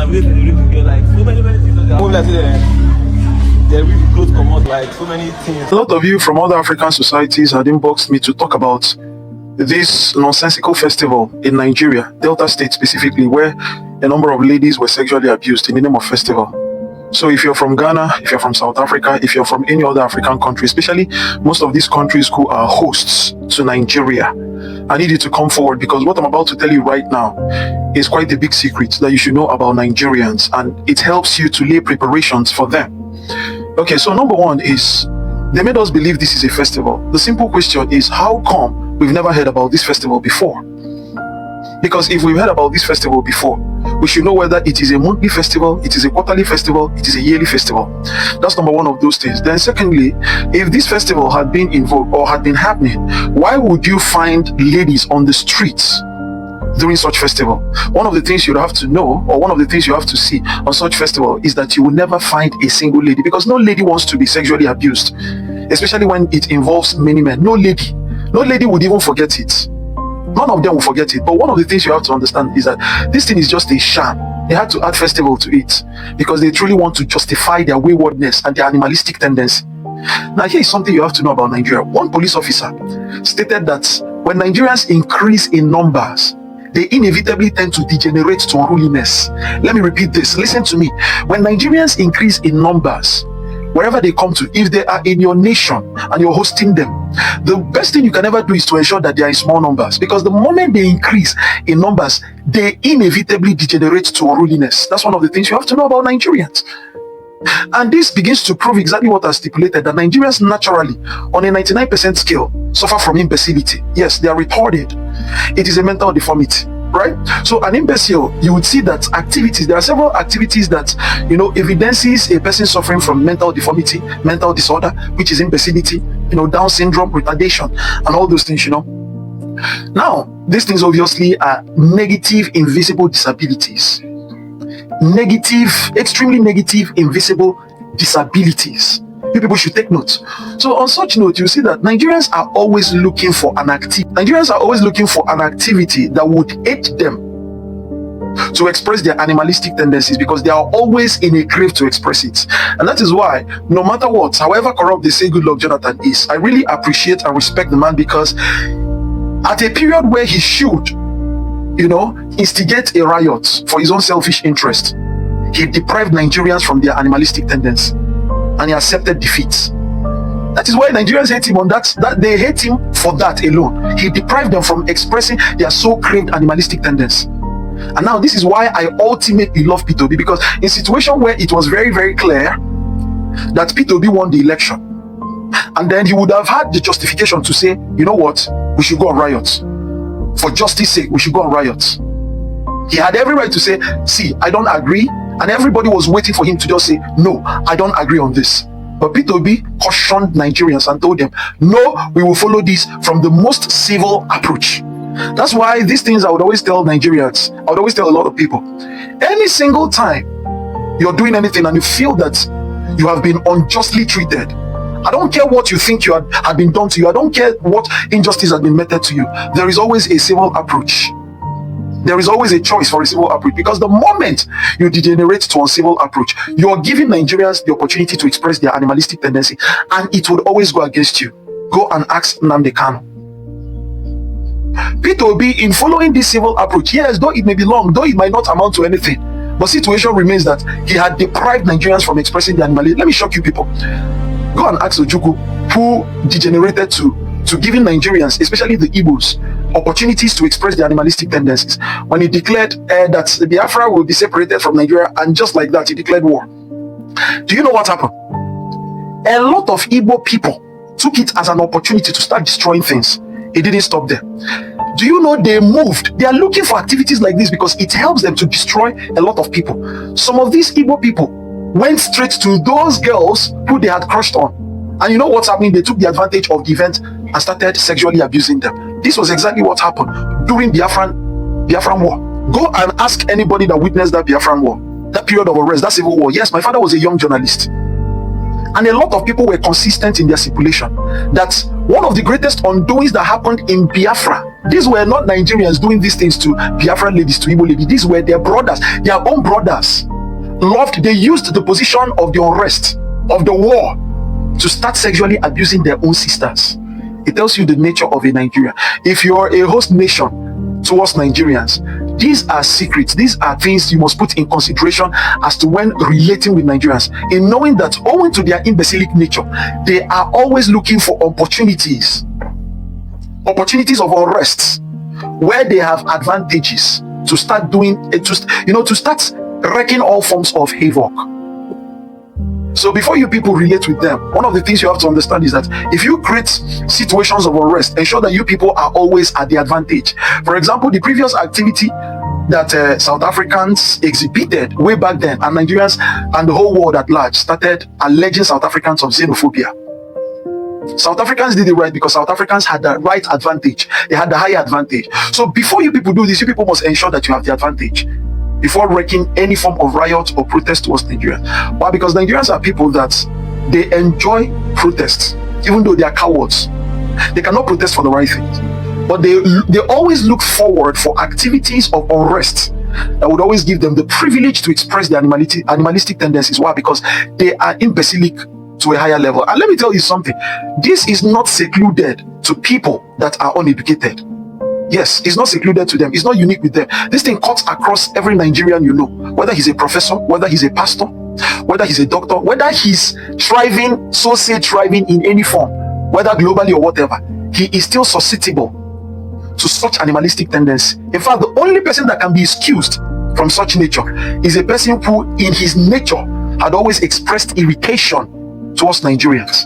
like so many things. They really close come out like so many things. A lot of you from other African societies had inboxed me to talk about this nonsensical festival in Nigeria, Delta State specifically, where a number of ladies were sexually abused in the name of festival. So if you're from Ghana, if you're from South Africa, if you're from any other African country, especially most of these countries who are hosts to Nigeria, I need you to come forward, because what I'm about to tell you right now is quite a big secret that you should know about Nigerians, and it helps you to lay preparations for them. Okay, so number one is, they made us believe this is a festival. The simple question is, how come we've never heard about this festival before? Because if we've heard about this festival before, we should know whether it is a monthly festival, it is a quarterly festival, it is a yearly festival. That's number one of those things. Then secondly, if this festival had been involved or had been happening, why would you find ladies on the streets during such festival? One of the things you have to know, or one of the things you have to see on such festival, is that you will never find a single lady, because no lady wants to be sexually abused, especially when it involves many men. No lady would even forget it. None of them will forget it. But one of the things you have to understand is that this thing is just a sham. They had to add festival to it because they truly want to justify their waywardness and their animalistic tendency. Now, here is something you have to know about Nigeria. One police officer stated that when Nigerians increase in numbers, they inevitably tend to degenerate to unruliness. Let me repeat this. Listen to me. When Nigerians increase in numbers, wherever they come to, if they are in your nation and you're hosting them, the best thing you can ever do is to ensure that they are in small numbers, because the moment they increase in numbers, they inevitably degenerate to unruliness. That's one of the things you have to know about Nigerians. And this begins to prove exactly what I stipulated, that Nigerians naturally, on a 99% scale, suffer from imbecility. Yes, they are retarded. It is a mental deformity, right? So an imbecile, you would see that activities, there are several activities that, evidences a person suffering from mental deformity, mental disorder, which is imbecility, Down syndrome, retardation, and all those things, Now, these things obviously are negative, invisible disabilities. Negative, extremely negative, invisible disabilities. You people should take note. So on such note, you see that Nigerians are always looking for an activity that would aid them to express their animalistic tendencies, because they are always in a crave to express it. And that is why, no matter what, however corrupt they say Goodluck Jonathan is, I really appreciate and respect the man, because at a period where he should, instigate a riot for his own selfish interest, he deprived Nigerians from their animalistic tendency, and he accepted defeat. That is why Nigerians hate him on that they hate him for that alone. He deprived them from expressing their so craved animalistic tendency. And now this is why I ultimately love P2B, because in a situation where it was very, very clear that P2B won the election, and then he would have had the justification to say, you know what, we should go on riot. For justice sake, we should go on riot. He had every right to say, see, I don't agree, and everybody was waiting for him to just say, no, I don't agree on this. But P2B cautioned Nigerians and told them, no, we will follow this from the most civil approach. That's why these things I would always tell Nigerians, I would always tell a lot of people, any single time you're doing anything and you feel that you have been unjustly treated, I don't care what you think you had been done to you, I don't care what injustice has been meted to you, there is always a civil approach. There is always a choice for a civil approach, because the moment you degenerate to a civil approach, you are giving Nigerians the opportunity to express their animalistic tendency, and it would always go against you. Go and ask Nnamdi Kanu. P2B, in following this civil approach, yes, though it may be long, though it might not amount to anything, but situation remains that he had deprived Nigerians from expressing their animalistic. Let me shock you people. Go and ask Ojukwu, who degenerated to giving Nigerians, especially the Igbos, opportunities to express their animalistic tendencies, when he declared that Biafra will be separated from Nigeria, and just like that, he declared war. Do you know what happened? A lot of Igbo people took it as an opportunity to start destroying things. It didn't stop there. Do you know they moved? They are looking for activities like this because it helps them to destroy a lot of people. Some of these Igbo people went straight to those girls who they had crushed on. And you know what's happening? They took the advantage of the event and started sexually abusing them. This was exactly what happened during Biafran War. Go and ask anybody that witnessed that Biafran War, that period of unrest, that civil war. Yes, my father was a young journalist. And a lot of people were consistent in their stipulation that one of the greatest undoings that happened in Biafra These were not Nigerians doing these things to Biafran ladies, to Igbo ladies. These were their brothers, their own brothers. They used the position of the unrest, of the war, to start sexually abusing their own sisters. It tells you the nature of a Nigeria. If you're a host nation towards Nigerians, these are secrets. These are things you must put in consideration as to when relating with Nigerians, in knowing that owing to their imbecilic nature, they are always looking for opportunities of unrest, where they have advantages to start doing, to start wrecking all forms of havoc. So before you people relate with them, one of the things you have to understand is that if you create situations of unrest, ensure that you people are always at the advantage. For example, the previous activity that South Africans exhibited way back then, and Nigerians and the whole world at large started alleging South Africans of xenophobia. South Africans did it right because South Africans had the right advantage. They had the higher advantage. So before you people do this, you people must ensure that you have the advantage before wreaking any form of riot or protest towards Nigeria. Why? Because Nigerians are people that they enjoy protests, even though they are cowards. They cannot protest for the right things, but they always look forward for activities of unrest that would always give them the privilege to express their animalistic tendencies. Why? Because they are imbecilic to a higher level. And let me tell you something, this is not secluded to people that are uneducated. Yes, it's not secluded to them. It's not unique with them. This thing cuts across every Nigerian you know, whether he's a professor, whether he's a pastor, whether he's a doctor, whether he's thriving, thriving in any form, whether globally or whatever, he is still susceptible to such animalistic tendency. In fact, the only person that can be excused from such nature is a person who in his nature had always expressed irritation towards Nigerians.